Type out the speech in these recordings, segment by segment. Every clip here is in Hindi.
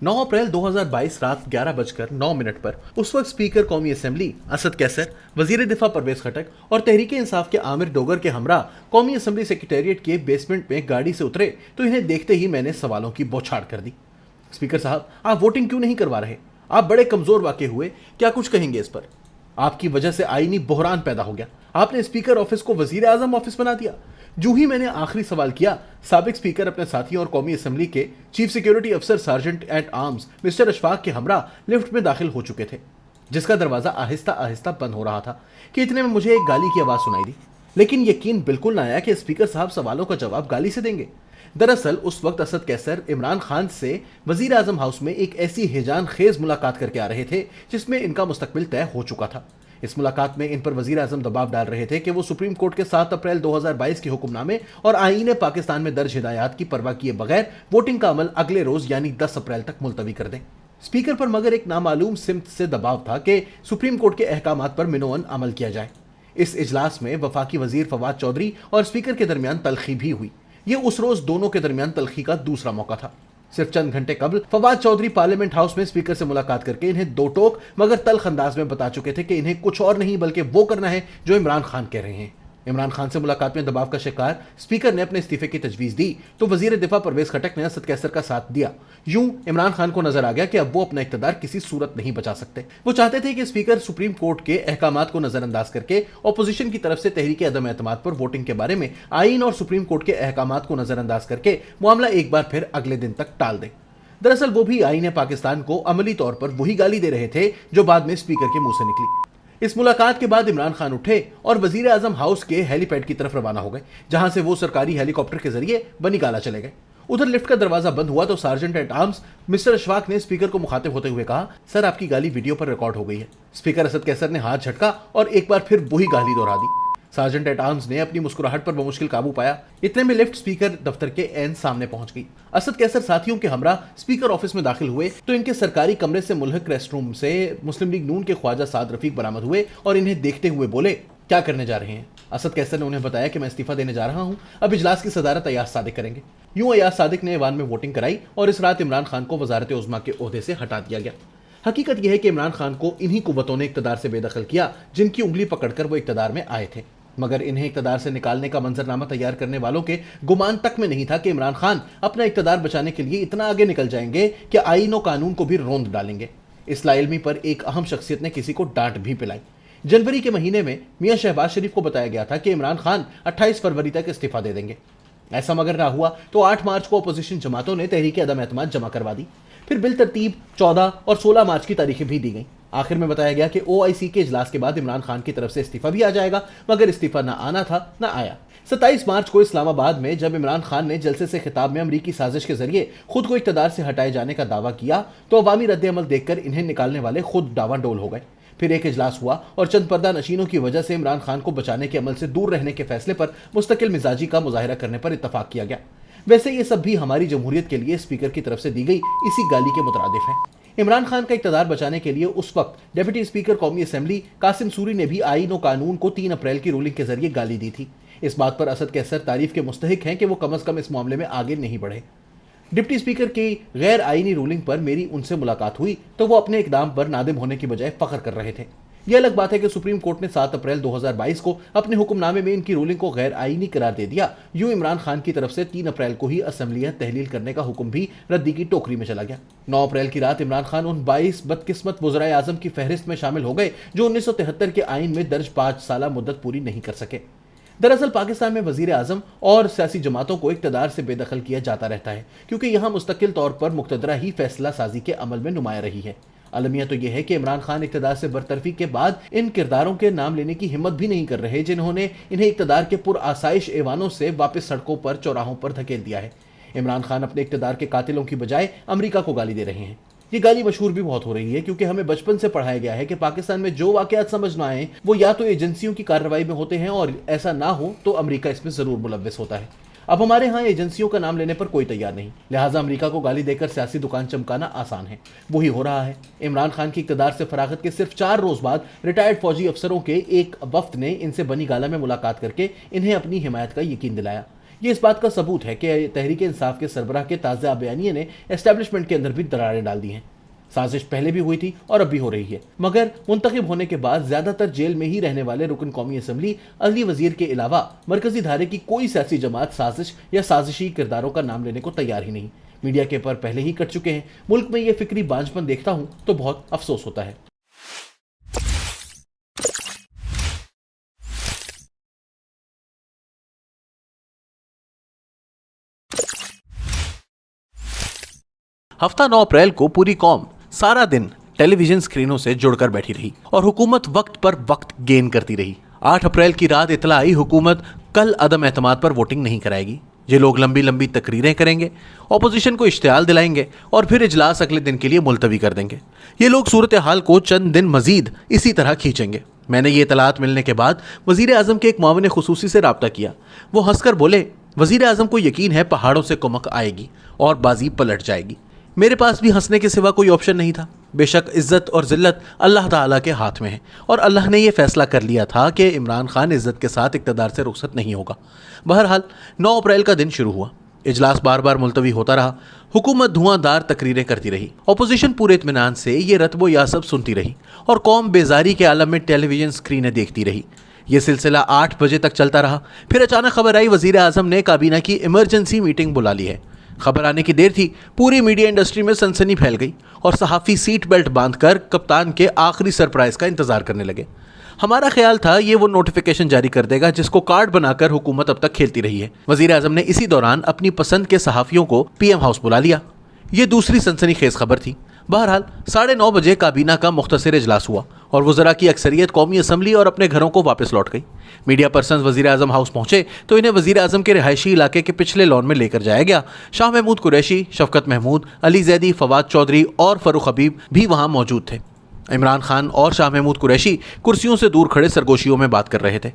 9 अप्रैल 2022 रात 11:09 पर उस वक्त स्पीकर कौमी असेंबली असद कैसर, वजीर दिफा परवेज खटक और तहरीक इंसाफ के आमिर डोगर के हमरा कौमी असेंबली सेक्रेटेरिएट के बेसमेंट में गाड़ी से उतरे तो इन्हें देखते ही मैंने सवालों की बौछार कर दी। स्पीकर साहब, आप वोटिंग क्यों नहीं करवा रहे? आप बड़े कमजोर वाक़ई हुए, क्या कुछ कहेंगे इस पर? आपकी वजह से आईनी बहरान पैदा हो गया। आपने स्पीकर ऑफिस को वजीर आजम ऑफिस बना दिया। जो ही मैंने आखिरी सवाल किया, साबिक स्पीकर अपने साथियों और कौमी असेंबली के चीफ सिक्योरिटी अफसर sergeant at arms mister Ashfaq के हमरा लिफ्ट में दाखिल हो चुके थे, जिसका दरवाजा आहिस्ता आहिस्ता बंद हो रहा था कि इतने में मुझे एक गाली की आवाज सुनाई दी। लेकिन यकीन बिल्कुल ना आया कि स्पीकर साहब सवालों का जवाब गाली से देंगे। दरअसल उस वक्त असद कैसर इमरान खान से वजीर आजम हाउस में एक ऐसी हिजान खेज मुलाकात करके आ रहे थे जिसमें इनका मुस्तकबिल तय हो चुका था। इस मुलाकात में इन पर वजीर आजम दबाव डाल रहे थे कि वो सुप्रीम कोर्ट के 7 अप्रैल 2022 के हुक्मनामे और आईन पाकिस्तान में दर्ज हिदायत की परवाह किए बगैर वोटिंग का अमल अगले रोज यानी 10 अप्रैल तक मुलतवी कर दें। स्पीकर पर मगर एक नामालूम सिमत से दबाव था कि सुप्रीम कोर्ट के अहकामात पर मिनोअन अमल किया जाए। इस इजलास में वफाकी वजीर फवाद चौधरी और स्पीकर के दरमियान तलखी भी हुई। ये उस रोज दोनों के दरमियान तलखी का दूसरा मौका था। सिर्फ चंद घंटे कबल फवाद चौधरी पार्लियामेंट हाउस में स्पीकर से मुलाकात करके इन्हें दो टोक मगर तल्ख अंदाज में बता चुके थे कि इन्हें कुछ और नहीं बल्कि वो करना है जो इमरान खान कह रहे हैं। इमरान खान से मुलाकात में दबाव का शिकार स्पीकर ने अपने इस्तीफे की तजवीज दी तो वजीर दिफा परवेज खटक ने असद कैसर का साथ दिया। यूं इमरान खान को नजर आ गया कि अब वो अपना इक्तदार किसी सूरत नहीं बचा सकते। वो चाहते थे कि स्पीकर सुप्रीम कोर्ट के अहकामात को नजरअंदाज करके अपोजिशन की तरफ से तहरीक अदम एतमाद पर वोटिंग के बारे में आईन और सुप्रीम कोर्ट के अहकामात को नजरअंदाज करके मामला एक बार फिर अगले दिन तक टाल दे। दरअसल वो भी आईन पाकिस्तान को अमली तौर पर वही गाली दे रहे थे जो बाद में स्पीकर के मुंह से निकली। इस मुलाकात के बाद इमरान खान उठे और वजीर आजम हाउस के हेलीपैड की तरफ रवाना हो गए, जहां से वो सरकारी हेलीकॉप्टर के जरिए बनीगाला चले गए। उधर लिफ्ट का दरवाजा बंद हुआ तो sergeant at arms mister Ashfaq ने स्पीकर को मुखातिब होते हुए कहा, सर आपकी गाली वीडियो पर रिकॉर्ड हो गई है। स्पीकर असद कैसर ने हाथ झटका और एक बार फिर वही गाली दोहरा दी। सार्जेंट एट आर्म्स ने अपनी मुस्कुराहट पर बमुश्किल काबू पाया। इतने में लिफ्ट स्पीकर दफ्तर के एन सामने पहुंच गई। असद कैसर साथियों के हमरा स्पीकर ऑफिस में दाखिल हुए तो इनके सरकारी कमरे से मुल्हक रेस्टरूम से मुस्लिम लीग नून के ख्वाजा साद रफीक बरामद हुए और इन्हें देखते हुए बोले, क्या करने जा रहे हैं? असद कैसर ने उन्हें बताया कि मैं इस्तीफा देने जा रहा हूं, अब इजलास की सदारत अयाज सादिक करेंगे। यूं अयाज सादिक ने ऐवान में वोटिंग कराई और इस रात इमरान खान को वजारत उज़्मा के ओहदे से हटा दिया गया। हकीकत यह है कि इमरान खान को इन्हीं कुव्वतों ने इक्तदार से बेदखल किया जिनकी उंगली पकड़कर वो इक्तदार में आए थे, मगर इन्हें इक्तदार से निकालने का मंजरनामा तैयार करने वालों के गुमान तक में नहीं था कि इमरान खान अपना इक्तदार बचाने के लिए इतना आगे निकल जाएंगे कि आईन और कानून को भी रोंद डालेंगे। इस लाइलमी पर एक अहम शख्सियत ने किसी को डांट भी पिलाई। जनवरी के महीने में मियां शहबाज शरीफ को बताया गया था कि इमरान खान 28 फरवरी तक इस्तीफा दे देंगे। ऐसा मगर ना हुआ तो 8 मार्च को अपोजिशन जमातों ने तहरीक अदम एतमाद जमा करवा दी। फिर बिल तरतीब 14 और 16 मार्च की तारीखें भी दी गई। आखिर में बताया गया कि ओआईसी के इजलास के बाद इमरान खान की तरफ से इस्तीफा भी आ जाएगा, मगर इस्तीफा ना आना था ना आया। 27 मार्च को इस्लामाबाद में जब इमरान खान ने जलसे से खिताब में अमरीकी साजिश के जरिए खुद को इक्तदार से हटाए जाने का दावा किया तो अवामी रद्द-ए-अमल देखकर इन्हें निकालने वाले खुद डावाडोल हो गए। फिर एक इजलास हुआ और चंद पर्दा नशीनों की वजह से इमरान खान को बचाने के अमल से दूर रहने के फैसले पर मुस्तकिल मिजाजी का मुजाहिरा करने पर इत्तफाक किया गया। वैसे ये सब भी हमारी जमहूरियत के लिए स्पीकर की तरफ से दी गई इसी गाली के मुतरादिफ है। इमरान खान का इक्तदार बचाने के लिए उस वक्त डिप्टी स्पीकर कौमी असेंबली कासिम सूरी ने भी आईन और कानून को 3 अप्रैल की रूलिंग के जरिए गाली दी थी। इस बात पर असद कैसर तारीफ के मुस्तहिक हैं कि वो कम अज कम इस मामले में आगे नहीं बढ़े। डिप्टी स्पीकर की गैर आईनी रूलिंग पर मेरी उनसे मुलाकात हुई तो वो अपने इकदाम पर नादिम होने की बजाय फख्र कर रहे थे। यह अलग बात है कि सुप्रीम कोर्ट ने 7 अप्रैल 2022 को अपने हुक्मनामे में इनकी रूलिंग को गैर आईनी करार दे दिया। यूं इमरान खान की तरफ से 3 अप्रैल को ही असेंबलियां तहलील करने का हुक्म भी रद्दी की टोकरी में चला गया। 9 अप्रैल की रात इमरान खान उन 22 बदकिस्मत वज़राए आज़म की फहरिस्त में शामिल हो गए जो 1973 के आइन में दर्ज 5 साला मुद्दत पूरी नहीं कर सके। दरअसल पाकिस्तान में वजीर आजम और सियासी जमातों को इक्तदार से बेदखल किया जाता रहता है क्योंकि यहाँ मुस्तकिल तौर पर मुक्तदरा ही फैसला साजी के अमल में नुमाया रही है। अलमिया तो यह है कि इमरान खान इक्तदार से बरतरफी के बाद इन किरदारों के नाम लेने की हिम्मत भी नहीं कर रहे जिन्होंने इन्हें इक्तदार के पुरआसाइश ऐवानों से वापस सड़कों पर चौराहों पर धकेल दिया है। इमरान खान अपने इक्तदार के कातिलों की बजाय अमेरिका को गाली दे रहे हैं। ये गाली मशहूर भी बहुत हो रही है क्योंकि हमें बचपन से पढ़ाया गया है कि पाकिस्तान में जो वाकयात समझ ना आए वो या तो एजेंसियों की कार्रवाई में होते हैं और ऐसा ना हो तो अमेरिका इसमें जरूर मुलव्वस होता है। अब हमारे यहाँ एजेंसियों का नाम लेने पर कोई तैयार नहीं, लिहाजा अमेरिका को गाली देकर सियासी दुकान चमकाना आसान है। वही हो रहा है। इमरान खान की इक़्तिदार से फरागत के सिर्फ 4 रोज बाद रिटायर्ड फौजी अफसरों के एक वफ्द ने इनसे बनीगाला में मुलाकात करके इन्हें अपनी हिमायत का यकीन दिलाया। ये इस बात का सबूत है कि तहरीक इंसाफ के सरबराह के ताज़ा बयानिए ने एस्टेब्लिशमेंट के अंदर भी दरारें डाल दी हैं। साजिश पहले भी हुई थी और अब भी हो रही है, मगर मुंतखब होने के बाद ज्यादातर जेल में ही रहने वाले रुकन कौमी असम्बली अदली वजीर के अलावा मरकजी धारे की कोई सियासी जमात साजिश या साजिशी किरदारों का नाम लेने को तैयार ही नहीं। मीडिया के पर पहले ही कट चुके हैं। मुल्क में यह फिक्री बांझपन देखता हूं तो बहुत अफसोस होता है। हफ्ता 9 अप्रैल को पूरी कौम सारा दिन टेलीविजन स्क्रीनों से जुड़कर बैठी रही और हुकूमत वक्त पर वक्त गेन करती रही। 8 अप्रैल की रात इतला आई हुकूमत कल अदम एतमाद पर वोटिंग नहीं कराएगी। ये लोग लंबी लंबी तकरीरें करेंगे, ऑपोजिशन को इश्तियाल दिलाएंगे और फिर इजलास अगले दिन के लिए मुलतवी कर देंगे। ये लोग सूरत हाल को चंद दिन मजीद इसी तरह खींचेंगे। मैंने ये इतलात मिलने के बाद वजीर आजम के एक मुआविन खुसूसी से रब्ता किया। वो हंसकर बोले, वजीर आजम को यकीन है पहाड़ों से कुमक आएगी और बाजी पलट जाएगी। मेरे पास भी हंसने के सिवा कोई ऑप्शन नहीं था। बेशक इज्जत और जिल्लत अल्लाह ताला के हाथ में है और अल्लाह ने यह फैसला कर लिया था कि इमरान खान इज्जत के साथ इक़्तिदार से रुखसत नहीं होगा। बहरहाल 9 अप्रैल का दिन शुरू हुआ। इजलास बार बार मुलतवी होता रहा। हुकूमत धुआंधार तकरीरें करती रही। अपोजिशन पूरे इत्मीनान से ये रत्बो या सब सुनती रही और कौम बेजारी के आलम में टेलीविजन स्क्रीनें देखती रही। यह सिलसिला 8 बजे तक चलता रहा। फिर अचानक खबर आई वजीर आजम ने काबीना की इमरजेंसी मीटिंग बुला ली है। खबर आने की देर थी, पूरी मीडिया इंडस्ट्री में सनसनी फैल गई और सहाफ़ी सीट बेल्ट बांधकर कप्तान के आखिरी सरप्राइज का इंतजार करने लगे। हमारा ख्याल था ये वो नोटिफिकेशन जारी कर देगा जिसको कार्ड बनाकर हुकूमत अब तक खेलती रही है। वजीर आजम ने इसी दौरान अपनी पसंद के सहाफ़ियों को पीएम हाउस बुला लिया। ये दूसरी सनसनीखेज खबर थी। बहरहाल 9:30 बजे काबीना का मुख्तसर इजलास हुआ और वज़रा की अक्सरियत कौमी असम्बली और अपने घरों को वापस लौट गई। मीडिया पर्सन्स वज़ीर आज़म हाउस पहुंचे तो इन्हें वज़ीर आज़म के रिहायशी इलाके के पिछले लॉन में लेकर जाया गया। शाह महमूद कुरैशी, शफकत महमूद, अली जैदी, फवाद चौधरी और फ़रूख हबीब भी वहाँ मौजूद थे। इमरान खान और शाह महमूद कुरैशी कुर्सियों से दूर खड़े सरगोशियों में बात कर रहे थे।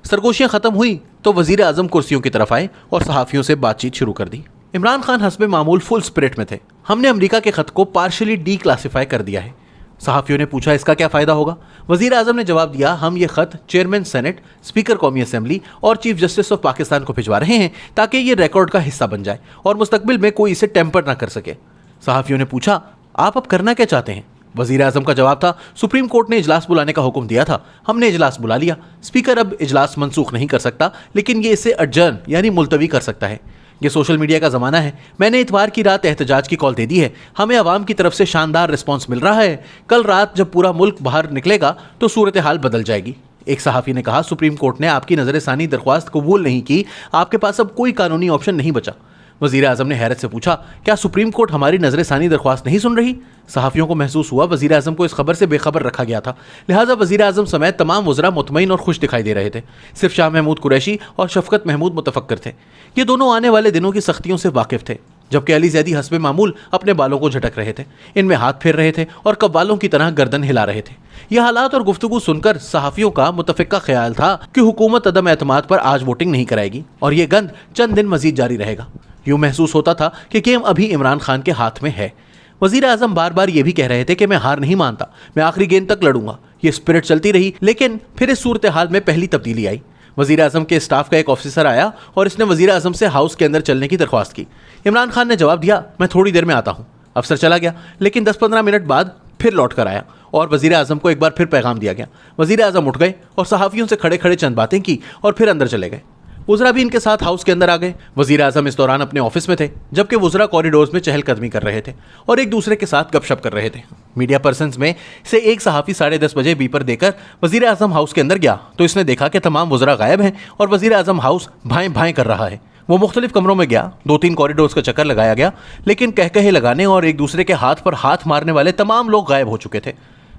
सरगोशियाँ ख़त्म हुई तो वज़ीर आज़म कुर्सियों की तरफ आए और सहाफ़ियों से बातचीत शुरू कर दी। इमरान खान हस्बे मामूल फुल स्पिरिट में थे। हमने अमेरिका के ख़त को पार्शली डी क्लासीफाई कर दिया है। सहाफ़ियों ने पूछा, इसका क्या फ़ायदा होगा? वज़ीर आज़म ने जवाब दिया, हम ये ख़त चेयरमैन सेनेट, स्पीकर कौमी असम्बली और चीफ जस्टिस ऑफ पाकिस्तान को भिजवा रहे हैं ताकि ये रिकॉर्ड का हिस्सा बन जाए और मुस्तकबिल में कोई इसे टेम्पर ना कर सके। सहाफ़ियों ने पूछा, आप अब करना क्या चाहते हैं? वज़ीर आज़म का जवाब था, सुप्रीम कोर्ट ने इजलास बुलाने का हुक्म दिया था, हमने इजलास बुला लिया। स्पीकर अब इजलास मनसूख नहीं कर सकता, लेकिन ये इसे अडजर्न यानी मुलतवी कर सकता है। ये सोशल मीडिया का ज़माना है। मैंने इतवार की रात एहतजाज की कॉल दे दी है। हमें आवाम की तरफ से शानदार रिस्पॉन्स मिल रहा है। कल रात जब पूरा मुल्क बाहर निकलेगा तो सूरत हाल बदल जाएगी। एक सहाफ़ी ने कहा, सुप्रीम कोर्ट ने आपकी नज़र-ए-सानी दरख्वास्त कबूल नहीं की, आपके पास अब कोई कानूनी ऑप्शन नहीं बचा। वज़ीर आज़म ने हैरत से पूछा, क्या सुप्रीम कोर्ट हमारी नज़र-ए-सानी दरख्वास्त नहीं सुन रही? सहाफ़ियों को महसूस हुआ वज़ीर आज़म को इस खबर से बेखबर रखा गया था, लिहाजा वज़ीर आज़म समेत तमाम वज़रा मुतमईन और खुश दिखाई दे रहे थे। सिर्फ शाह महमूद कुरैशी और शफकत महमूद मुतफक्कर थे। ये दोनों आने वाले दिनों की सख्तियों से वाकिफ़ थे, जबकि अली जैदी हस्बे मामूल अपने बालों को झटक रहे थे, इनमें हाथ फेर रहे थे और कव्वालों की तरह गर्दन हिला रहे थे। यह हालात और गुफ्तगू सुनकर सहाफ़ियों का मुतफ़िक़ा ख्याल था कि हुकूमत अदम एतमाद पर आज वोटिंग नहीं कराएगी और ये गंद चंद दिन मजीद जारी रहेगा। यूँ महसूस होता था कि गेम अभी इमरान खान के हाथ में है। वज़ीर आज़म बार बार ये भी कह रहे थे कि मैं हार नहीं मानता, मैं आखिरी गेंद तक लड़ूंगा। ये स्पिरिट चलती रही, लेकिन फिर इस सूरत हाल में पहली तब्दीली आई। वज़ीर आज़म के स्टाफ का एक ऑफिसर आया और इसने वज़ीर आज़म से हाउस के अंदर चलने की दरख्वास्त की। इमरान खान ने जवाब दिया, मैं थोड़ी देर में आता हूँ। अफसर चला गया, लेकिन 10-15 मिनट बाद फिर लौट कर आया और वज़ीर आज़म को एक बार फिर पैगाम दिया गया। वज़ीर आज़म उठ गए और सहाफ़ियों से खड़े खड़े चंद बातें की और फिर अंदर चले गए। वज़रा भी इनके साथ हाउस के अंदर आ गए। वज़ीर आज़म इस दौरान अपने ऑफिस में थे, जबकि वज़रा कॉरिडोर्स में चहलकदमी कर रहे थे और एक दूसरे के साथ गपशप कर रहे थे। मीडिया पर्सन्स में से एक सहाफ़ी 10:30 बजे बीपर देकर वज़ीर आज़म हाउस के अंदर गया तो इसने देखा कि तमाम वज़रा गायब हैं और वज़ीर आज़म हाउस भाएं भाएं कर रहा है। वो मुख्तलिफ कमरों में गया, 2-3 कॉरिडोर्स का चक्कर लगाया गया, लेकिन कहकहे लगाने और एक दूसरे के हाथ पर हाथ मारने वाले तमाम लोग गायब हो चुके थे।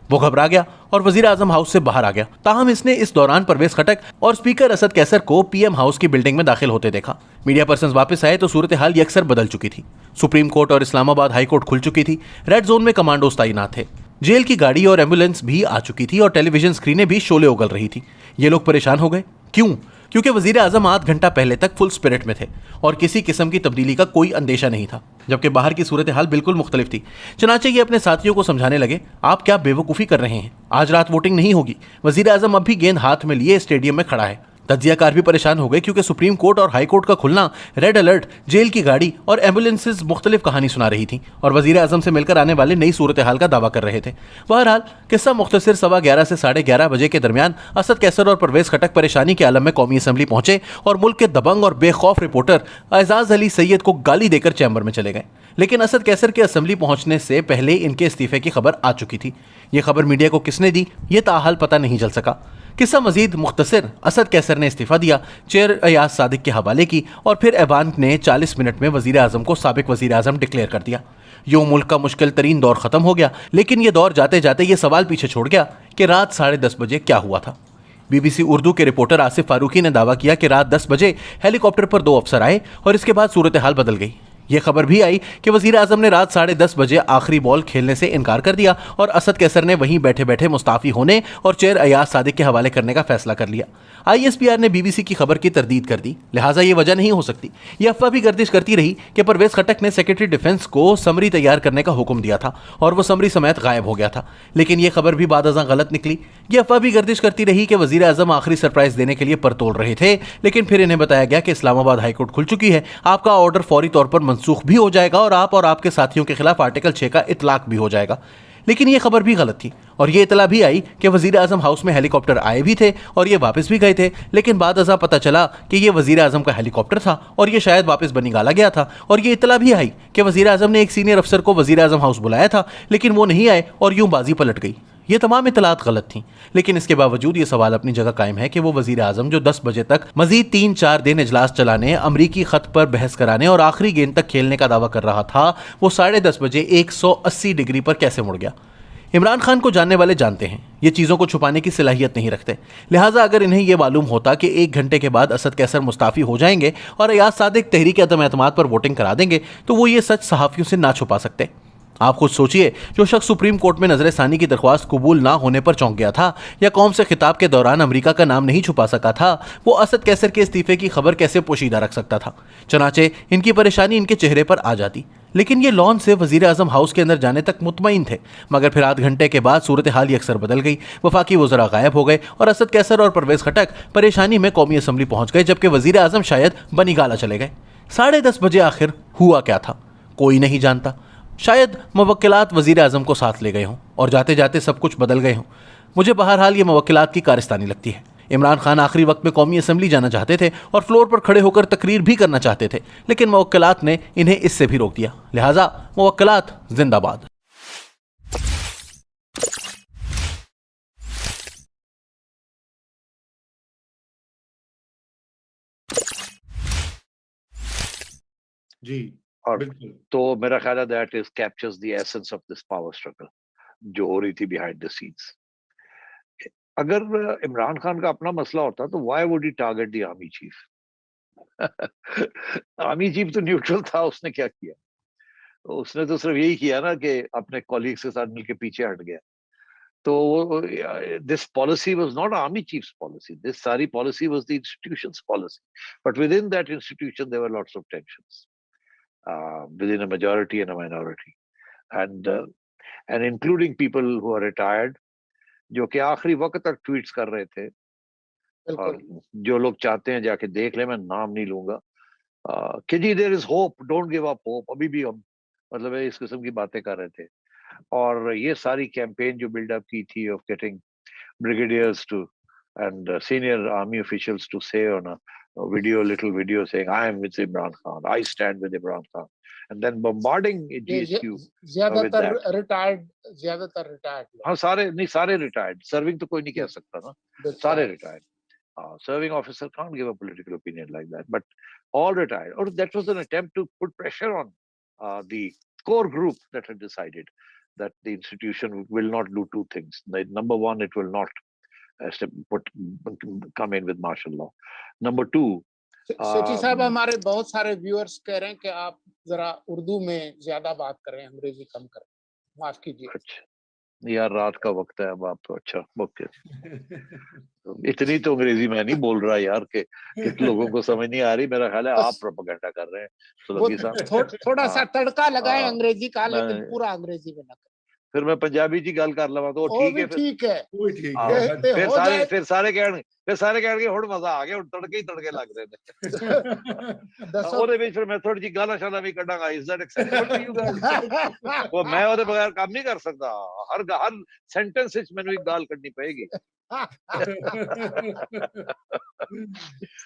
वो घबरा गया और वज़ीर आज़म हाउस से बाहर आ गया। ताहम इसने इस दौरान परवेज़ खटक और स्पीकर असद कैसर को पीएम हाउस की बिल्डिंग में दाखिल होते देखा। मीडिया पर्सन्स वापस आए तो सूरत हाल यकसर बदल चुकी थी। सुप्रीम कोर्ट और इस्लामाबाद हाई कोर्ट खुल चुकी थी। रेड जोन में कमांडोज तैनात थे। जेल की गाड़ी और एम्बुलेंस भी आ चुकी थी और टेलीविजन स्क्रीनें भी शोले उगल रही थी। ये लोग परेशान हो गए। क्यों? क्योंकि वज़ीर आज़म आध घंटा पहले तक फुल स्पिरिट में थे और किसी किस्म की तब्दीली का कोई अंदेशा नहीं था, जबकि बाहर की सूरत हाल बिल्कुल मुख्तलिफ थी। चनाचे ये अपने साथियों को समझाने लगे, आप क्या बेवकूफ़ी कर रहे हैं, आज रात वोटिंग नहीं होगी। वज़ीर आज़म अब भी गेंद हाथ में लिए स्टेडियम में खड़ा है, तज्जियाकार भी परेशान हो गए क्योंकि सुप्रीम कोर्ट और हाई कोर्ट का खुलना, रेड अलर्ट, जेल की गाड़ी और एम्बुलेंसेज मुख्तलिफ कहानी सुना रही थी और वजीर आजम से मिलकर आने वाले नई सूरत हाल का दावा कर रहे थे। बहरहाल किस्सा मुख्तसर 11:15 से 11:30 बजे के दरमियान असद कैसर और परवेज खटक परेशानी के आलम में कौमी असम्बली पहुंचे और मुल्क के दबंग और बेखौफ रिपोर्टर एजाज अली सैयद को गाली देकर चैम्बर में चले गए। लेकिन असद कैसर के असम्बली पहुंचने से पहले इनके इस्तीफे की खबर आ चुकी थी। ये खबर मीडिया को किसने दी, ये ताहाल पता नहीं चल सका। किस्सा मजीद मुख्तसर, असद कैसर ने इस्तीफा दिया, चेयर अयाज सादिक के हवाले की और फिर ऐवान ने 40 मिनट में वजीर आजम को साबिक वजीर आजम डिक्लेयर कर दिया। यूं मुल्क का मुश्किल तरीन दौर खत्म हो गया। लेकिन यह दौर जाते जाते ये सवाल पीछे छोड़ गया कि रात 10:30 बजे क्या हुआ था। बीबीसी उर्दू के रिपोर्टर आसिफ फारूकी ने दावा किया कि रात 10 बजे हेलीकॉप्टर पर 2 अफसर आए और इसके बाद सूरत हाल बदल गई। यह खबर भी आई कि वजीर आजम ने रात 10:30 बजे आखिरी बॉल खेलने से इनकार कर दिया और असद कैसर ने वहीं बैठे बैठे मुस्ताफी होने और चेयर अयाज सादिक के हवाले करने का फैसला कर लिया। ISPR ने बीबीसी की खबर की तरदीद कर दी, लिहाजा ये वजह नहीं हो सकती। यह अफवाह भी गर्दिश करती रही कि परवेज खटक ने सेक्रेटरी डिफेंस को समरी तैयार करने का हुक्म दिया था और वो समरी समेत गायब हो गया था। लेकिन यह खबर भी बादअज़ां गलत निकली। यह अफवाह भी गर्दिश करती रही कि वजीर आजम आखिरी सरप्राइज देने के लिए परतोल रहे थे, लेकिन फिर इन्हें बताया गया कि इस्लामाबाद हाईकोर्ट खुल चुकी है, आपका ऑर्डर फौरी तौर पर मनसूख भी हो जाएगा और आप और आपके साथियों के खिलाफ आर्टिकल 6 का इतलाक भी हो जाएगा। लेकिन यह खबर भी गलत थी और यह इतला भी आई कि वजीर आजम हाउस में हेलीकॉप्टर आए भी थे और ये वापस भी गए थे। लेकिन बाद अज़ा पता चला कि यह वजीर आजम का हेलीकॉप्टर था और यह शायद वापस बनिगाला गया था। और यह इतला भी आई कि वजीर आजम ने एक सीनियर अफसर को वजीर आजम हाउस बुलाया था, लेकिन वो नहीं आए और यूं बाजी पलट गई। ये तमाम इतलात गलत थीं। लेकिन इसके बावजूद ये सवाल अपनी जगह कायम है कि वो वजीर आजम जो 10 बजे तक मजीद 3-4 दिन इजलास चलाने, अमरीकी खत पर बहस कराने और आखिरी गेंद तक खेलने का दावा कर रहा था, वो 10:30 बजे 180 डिग्री पर कैसे मुड़ गया। इमरान खान को जानने वाले जानते हैं, ये चीज़ों को छुपाने की सलाहियत नहीं रखते। लिहाजा अगर इन्हें यह मालूम होता कि 1 घंटे के बाद असद कैसर मुस्ताफ़ी हो जाएंगे और अयाज सादिक तहरीक अदम एतमाद पर वोटिंग करा देंगे, तो वो ये सच सहाफ़ियों से ना छुपा सकते। आप खुद सोचिए, जो शख्स सुप्रीम कोर्ट में नजर सानी की दरख्वास्त कबूल ना होने पर चौंक गया था या कौम से खिताब के दौरान अमेरिका का नाम नहीं छुपा सका था, वो असद कैसर के इस्तीफे की खबर कैसे पोशीदा रख सकता था। चनाचे इनकी परेशानी इनके चेहरे पर आ जाती। लेकिन ये लॉन से वजीर आजम हाउस के अंदर जाने तक मुतमईन थे। मगर फिर आध घंटे के बाद सूरत हाल ही अक्सर बदल गई। वफाकी वज़रा गायब हो गए और असद कैसर और परवेज खटक परेशानी में कौमी असम्बली पहुंच गए, जबकि वजीर आजम शायद बनीगाला चले गए। 10:30 बजे आखिर हुआ क्या था, कोई नहीं जानता। शायद मुवक्किलात वजीर आजम को साथ ले गए हों और जाते जाते सब कुछ बदल गए हों। मुझे बहरहाल ये मुवक्किलात की कारस्तानी लगती है। इमरान खान आखिरी वक्त में कौमी असम्बली जाना चाहते थे और फ्लोर पर खड़े होकर तकरीर भी करना चाहते थे, लेकिन मुवक्किलात ने इन्हें इससे भी रोक दिया। लिहाजा मुवक्किलात जिंदाबाद। जी, और बिल्कुल। तो मेरा ख्याल है that is captures the essence of this power struggle जो हो रही थी बिहाइंड द सीन्स। अगर इमरान खान का अपना मसला होता तो why would he target the army chief? Army chief तो न्यूट्रल था, उसने क्या किया? उसने तो सिर्फ यही किया ना कि अपने कॉलीग्स के साथ मिलकर पीछे हट गया। तो this policy was not army chiefs policy, this sorry policy was the institutions policy, but within that institution there were lots of tensions within a majority and a minority, and including people who are retired, जो कि आखिरी वक्त तक ट्वीट्स कर रहे थे। और जो लोग चाहते हैं जाके देख ले, मैं नाम नहीं लूंगा, कि जी there is hope, don't give up hope, अभी भी हम मतलब इस किस्म की बातें कर रहे थे। और ये सारी कैंपेन जो बिल्डअप की थी of getting brigadiers to and senior army officials to say on a little video saying, I am with Imran Khan, I stand with Imran Khan, and then bombarding GSQ with that. ज्यादातर रिटायर्ड हाँ, सारे retired, serving तो कोई नहीं कह सकता ना, सारे retired. Serving officer can't give a political opinion like that, but all retired. Or that was an attempt to put pressure on the core group that had decided that the institution will not do two things. Number one, it will not come in with martial law. Number two, सेठी साहब, हमारे बहुत सारे व्यूअर्स कह रहे हैं कि आप जरा उर्दू में ज्यादा बात करें, अंग्रेजी कम करें। माफ कीजिए। अच्छा यार, रात का वक्त है अब, आप तो अच्छा ओके। इतनी तो अंग्रेजी में नहीं बोल रहा यार कि लोगों को समझ नहीं आ रही। मेरा ख्याल है आप प्रोपेगेंडा कर रहे हैं सोलंकी साहब। थोड़ा सा तड़का लगाएं अंग्रेजी का, लेकिन पूरा अंग्रेजी में ना करें। फिर मैं पंजाबी च गल कर लवां तो वो ठीक भी है। फिर ठीक है, वो ही ठीक ਆਹੋ, है ते फिर हो सारे जाए फिर सारे ਕਹਿਣਗੇ ਹੁਣ ਮਜ਼ਾ ਆ ਗਿਆ, ਹੁਣ ਤੜਕੇ ਹੀ ਤੜਕੇ ਲੱਗ ਰਹੇ ਨੇ। दसो ਉਹਦੇ ਵਿੱਚ ਫਿਰ ਮੈਂ ਥੋੜੀ ਜਿਹੀ ਗਾਲਾਂ ਸ਼ਾਲਾਂ ਵੀ ਕੱਢਾਂਗਾ। Is that acceptable to you guys? ਉਹ ਮੈਂ ਉਹਦੇ ਬਗੈਰ ਕੰਮ ਨਹੀਂ ਕਰ ਸਕਦਾ। ਹਰ ਸੈਂਟੈਂਸ ਵਿੱਚ ਮੈਨੂੰ ਇੱਕ ਗਾਲ ਕੱਢਣੀ ਪਏਗੀ।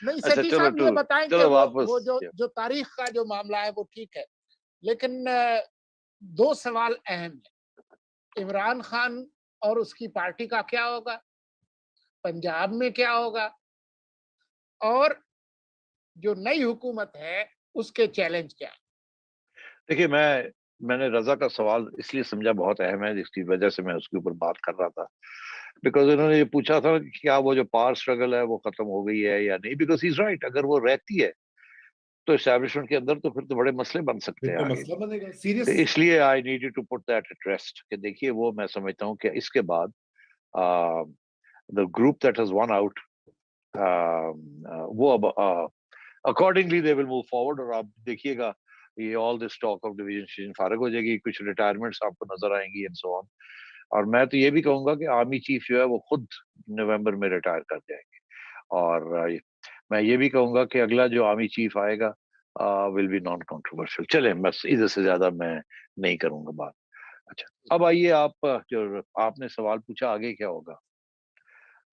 नहीं अच्छा सतीश चलो साहब ये बताएं कि चलो वो वापस। जो जो तारीख का जो मामला है वो ठीक है, लेकिन दो सवाल अहम है। इमरान खान और उसकी पार्टी का क्या होगा, पंजाब में क्या होगा, और जो नई हुकूमत है उसके चैलेंज क्या है? देखिए, मैंने रजा का सवाल इसलिए समझा बहुत अहम है, जिसकी वजह से मैं उसके ऊपर बात कर रहा था। बिकॉज उन्होंने ये पूछा था कि क्या वो जो पावर स्ट्रगल है वो खत्म हो गई है या नहीं। बिकॉज इज राइट, अगर वो रहती है तो एस्टैब्लिशमेंट के अंदर तो फिर तो बड़े मसले बन सकते फिर हैं तो आगे। मसला बनेगा तो सीरियस। इसलिए I needed to put that at rest कि देखिए, वो मैं समझता हूँ कि इसके बाद the group that has won out, वो अब accordingly they will move forward. और आप देखिएगा, ये all this talk of division फारग हो जाएगी, कुछ रिटायरमेंट्स आपको नजर आएंगी एंड सो ऑन। और मैं तो ये भी कहूंगा कि आर्मी चीफ जो है वो खुद नवंबर में रिटायर कर जाएंगे। और मैं ये भी कहूंगा कि अगला जो आर्मी चीफ आएगा विल बी नॉन कंट्रोवर्शियल। चले, बस इधर से ज्यादा मैं नहीं करूंगा बात। अच्छा, अब आइए, आप जो आपने सवाल पूछा आगे क्या होगा।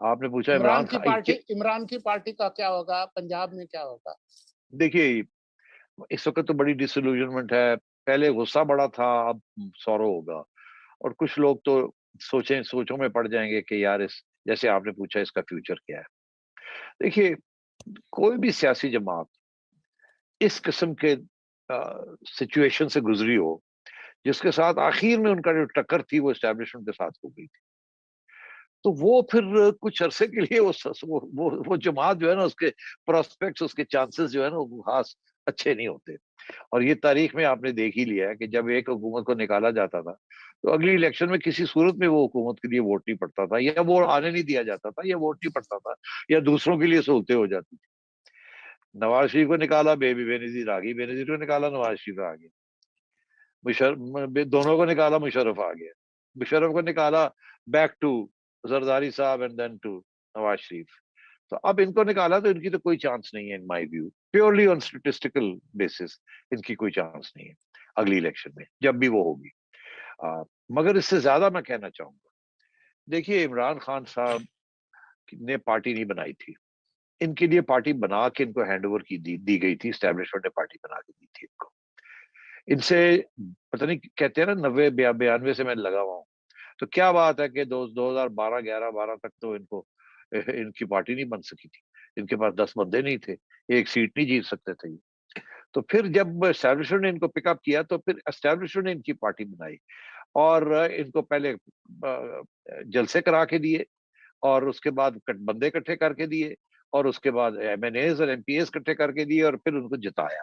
आपने पूछा इमरान खान। इमरान की पार्टी का क्या होगा, पंजाब में क्या होगा? देखिए, इस वक्त तो बड़ी डिसइल्यूजनमेंट है। पहले गुस्सा बड़ा था, अब सौरो होगा। और कुछ लोग तो सोचों में पड़ जाएंगे कि यार, इस जैसे आपने पूछा इसका फ्यूचर क्या है। देखिए, कोई भी सियासी जमात इस किस्म के सिचुएशन से गुजरी हो जिसके साथ आखिर में उनका जो टक्कर थी वो एस्टेब्लिशमेंट के साथ हो गई थी, तो वो फिर कुछ अरसे के लिए वो जमात जो है ना, उसके प्रोस्पेक्ट्स, उसके चांसेस जो है ना, वो खास अच्छे नहीं होते। और ये तारीख में आपने देख ही लिया है कि जब एक हुकूमत को निकाला जाता था तो अगली इलेक्शन में किसी सूरत में वो हुकूमत के लिए वोट नहीं पड़ता था, या वो आने नहीं दिया जाता था, या वोट नहीं पड़ता था, या दूसरों के लिए सहूलतें हो जाती थी। नवाज शरीफ को निकाला, बेनजीर आ गई, बेनजीर को निकाला, नवाज शरीफ आ गया। दोनों को निकाला, मुशर्रफ आ गया। मुशर्रफ को निकाला, बैक टू जरदारी साहब and then to Nawaz Sharif. तो अब इनको निकाला तो इनकी तो कोई चांस नहीं है in my view, purely on statistical basis इनकी कोई चांस नहीं है अगली इलेक्शन में, जब भी वो होगी। मगर इससे ज्यादा मैं कहना चाहूंगा, देखिए, इमरान खान साहब ने पार्टी नहीं बनाई थी, इनके लिए पार्टी बना के इनको हैंड ओवर दी गई थी। एस्टेब्लिशमेंट ने पार्टी बना के दी थी इनको। इनसे पता नहीं, कहते हैं ना 90-92 से मैं लगा हुआ हूँ। तो क्या बात है कि 2012, 11, 12 तक तो इनकी पार्टी नहीं बन सकी थी। इनके पास 10 बंदे नहीं थे, एक सीट नहीं जीत सकते थे। तो फिर जब एस्टैब्लिशमेंट ने इनको पिकअप किया तो फिर एस्टैब्लिशमेंट ने इनकी पार्टी बनाई और इनको पहले जलसे करा के दिए, और उसके बाद बंदे इकट्ठे करके दिए, और उसके बाद MNAs और MPAs इकट्ठे करके दिए, और फिर उनको जिताया।